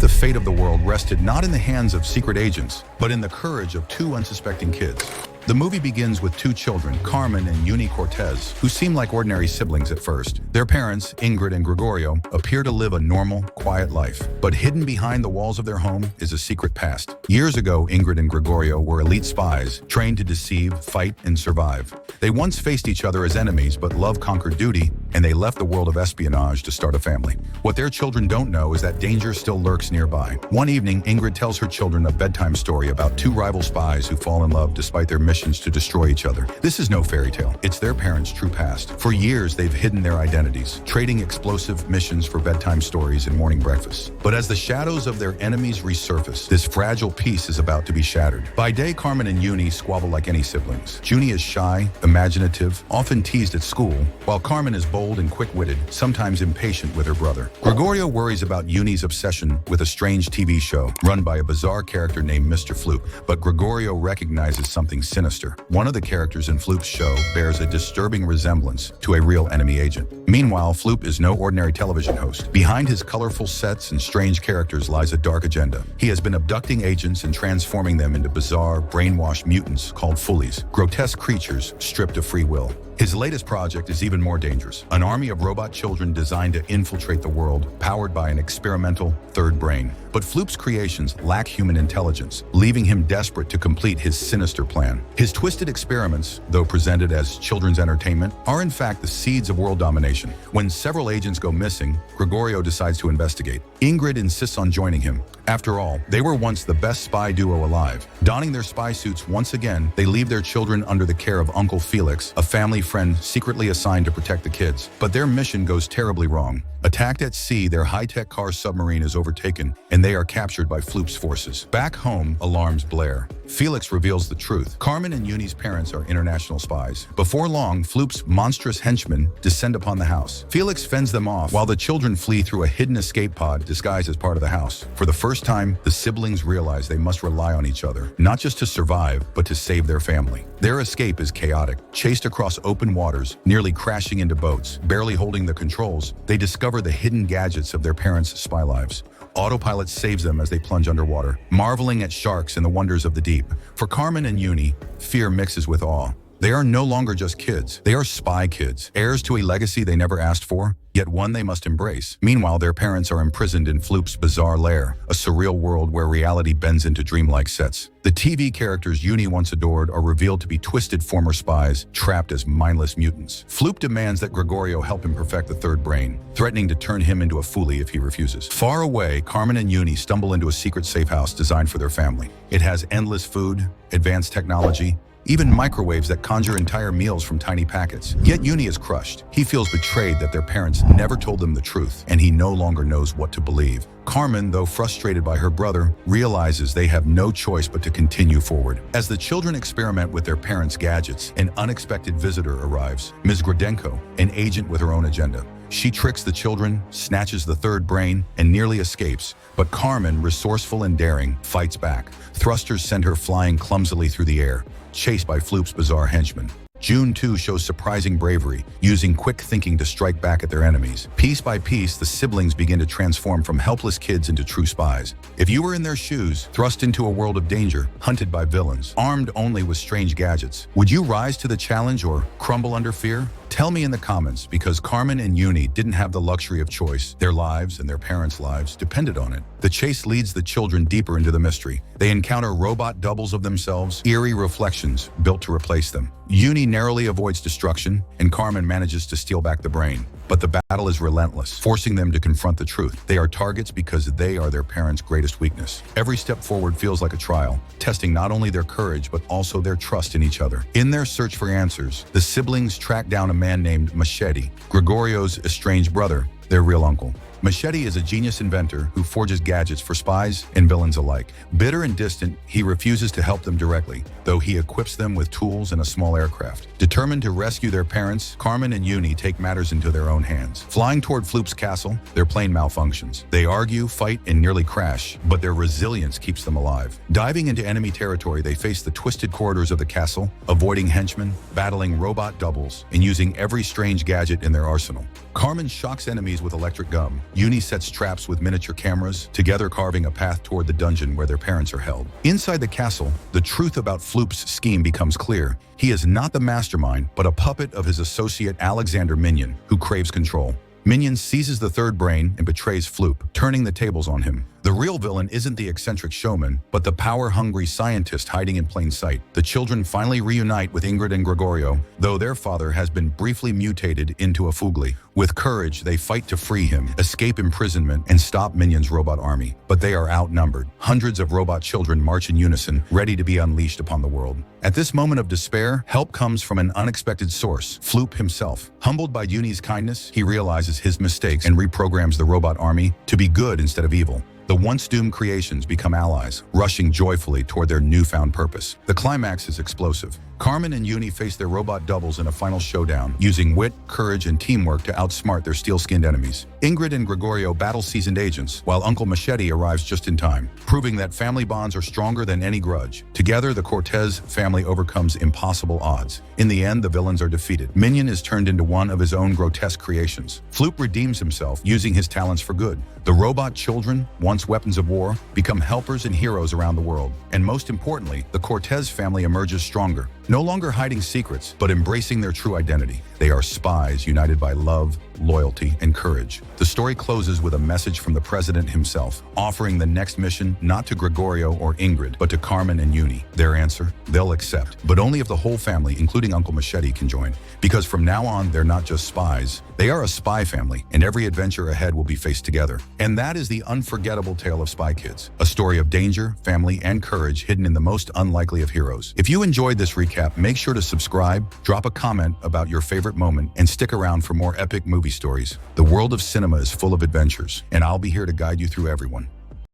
the fate of the world rested not in the hands of secret agents, but in the courage of two unsuspecting kids. The movie begins with two children, Carmen and Juni Cortez, who seem like ordinary siblings at first. Their parents, Ingrid and Gregorio, appear to live a normal, quiet life. But hidden behind the walls of their home is a secret past. Years ago, Ingrid and Gregorio were elite spies, trained to deceive, fight, and survive. They once faced each other as enemies, but love conquered duty, and they left the world of espionage to start a family. What their children don't know is that danger still lurks nearby. One evening, Ingrid tells her children a bedtime story about two rival spies who fall in love despite their missions to destroy each other. This is no fairy tale. It's their parents' true past. For years, they've hidden their identities, trading explosive missions for bedtime stories and morning breakfasts. But as the shadows of their enemies resurface, this fragile peace is about to be shattered. By day, Carmen and Juni squabble like any siblings. Juni is shy, imaginative, often teased at school, while Carmen is bold and quick-witted, sometimes impatient with her brother. Gregorio worries about Juni's obsession with a strange TV show run by a bizarre character named Mr. Floop, but Gregorio recognizes something sinister. One of the characters in Floop's show bears a disturbing resemblance to a real enemy agent. Meanwhile, Floop is no ordinary television host. Behind his colorful sets and strange characters lies a dark agenda. He has been abducting agents and transforming them into bizarre, brainwashed mutants called Foolies, grotesque creatures stripped of free will. His latest project is even more dangerous, an army of robot children designed to infiltrate the world, powered by an experimental third brain. But Floop's creations lack human intelligence, leaving him desperate to complete his sinister plan. His twisted experiments, though presented as children's entertainment, are in fact the seeds of world domination. When several agents go missing, Gregorio decides to investigate. Ingrid insists on joining him. After all, they were once the best spy duo alive. Donning their spy suits once again, they leave their children under the care of Uncle Felix, a family friend secretly assigned to protect the kids. But their mission goes terribly wrong. Attacked at sea, their high-tech car submarine is overtaken, and they are captured by Floop's forces. Back home, alarms blare. Felix reveals the truth. Carmen and Juni's parents are international spies. Before long, Floop's monstrous henchmen descend upon the house. Felix fends them off, while the children flee through a hidden escape pod disguised as part of the house. For the first time, the siblings realize they must rely on each other, not just to survive, but to save their family. Their escape is chaotic. Chased across open waters, nearly crashing into boats, barely holding the controls, they discover the hidden gadgets of their parents' spy lives. Autopilot saves them as they plunge underwater, marveling at sharks and the wonders of the deep. For Carmen and Juni, fear mixes with awe. They are no longer just kids. They are spy kids, heirs to a legacy they never asked for, yet one they must embrace. Meanwhile, their parents are imprisoned in Floop's bizarre lair, a surreal world where reality bends into dreamlike sets. The TV characters Juni once adored are revealed to be twisted former spies, trapped as mindless mutants. Floop demands that Gregorio help him perfect the third brain, threatening to turn him into a Foolie if he refuses. Far away, Carmen and Juni stumble into a secret safe house designed for their family. It has endless food, advanced technology, even microwaves that conjure entire meals from tiny packets. Yet Juni is crushed. He feels betrayed that their parents never told them the truth, and he no longer knows what to believe. Carmen, though frustrated by her brother, realizes they have no choice but to continue forward. As the children experiment with their parents' gadgets, an unexpected visitor arrives, Ms. Grodenko, an agent with her own agenda. She tricks the children, snatches the third brain, and nearly escapes. But Carmen, resourceful and daring, fights back. Thrusters send her flying clumsily through the air, chased by Floop's bizarre henchmen. June, too, shows surprising bravery, using quick thinking to strike back at their enemies. Piece by piece, the siblings begin to transform from helpless kids into true spies. If you were in their shoes, thrust into a world of danger, hunted by villains, armed only with strange gadgets, would you rise to the challenge or crumble under fear? Tell me in the comments, because Carmen and Juni didn't have the luxury of choice. Their lives and their parents' lives depended on it. The chase leads the children deeper into the mystery. They encounter robot doubles of themselves, eerie reflections built to replace them. Juni narrowly avoids destruction, and Carmen manages to steal back the brain. But the battle is relentless, forcing them to confront the truth. They are targets because they are their parents' greatest weakness. Every step forward feels like a trial, testing not only their courage but also their trust in each other. In their search for answers, the siblings track down a man named Machete, Gregorio's estranged brother, their real uncle. Machete is a genius inventor who forges gadgets for spies and villains alike. Bitter and distant, he refuses to help them directly, though he equips them with tools and a small aircraft. Determined to rescue their parents, Carmen and Juni take matters into their own hands. Flying toward Floop's castle, their plane malfunctions. They argue, fight, and nearly crash, but their resilience keeps them alive. Diving into enemy territory, they face the twisted corridors of the castle, avoiding henchmen, battling robot doubles, and using every strange gadget in their arsenal. Carmen shocks enemies with electric gum, Juni sets traps with miniature cameras, together carving a path toward the dungeon where their parents are held. Inside the castle, the truth about Floop's scheme becomes clear. He is not the mastermind, but a puppet of his associate Alexander Minion, who craves control. Minion seizes the third brain and betrays Floop, turning the tables on him. The real villain isn't the eccentric showman, but the power-hungry scientist hiding in plain sight. The children finally reunite with Ingrid and Gregorio, though their father has been briefly mutated into a Fugly. With courage, they fight to free him, escape imprisonment, and stop Minion's robot army. But they are outnumbered. Hundreds of robot children march in unison, ready to be unleashed upon the world. At this moment of despair, help comes from an unexpected source, Floop himself. Humbled by Juni's kindness, he realizes his mistakes and reprograms the robot army to be good instead of evil. The once doomed creations become allies, rushing joyfully toward their newfound purpose. The climax is explosive. Carmen and Juni face their robot doubles in a final showdown, using wit, courage, and teamwork to outsmart their steel-skinned enemies. Ingrid and Gregorio battle seasoned agents, while Uncle Machete arrives just in time, proving that family bonds are stronger than any grudge. Together, the Cortez family overcomes impossible odds. In the end, the villains are defeated. Minion is turned into one of his own grotesque creations. Floop redeems himself, using his talents for good. The robot children, once weapons of war, become helpers and heroes around the world. And most importantly, the Cortez family emerges stronger, no longer hiding secrets, but embracing their true identity. They are spies united by love, loyalty, and courage. The story closes with a message from the president himself, offering the next mission not to Gregorio or Ingrid, but to Carmen and Juni. Their answer? They'll accept, but only if the whole family, including Uncle Machete, can join. Because from now on, they're not just spies. They are a spy family, and every adventure ahead will be faced together. And that is the unforgettable tale of Spy Kids, a story of danger, family, and courage hidden in the most unlikely of heroes. If you enjoyed this recap, make sure to subscribe, drop a comment about your favorite moment, and stick around for more epic movie stories. The world of cinema is full of adventures, and I'll be here to guide you through everyone.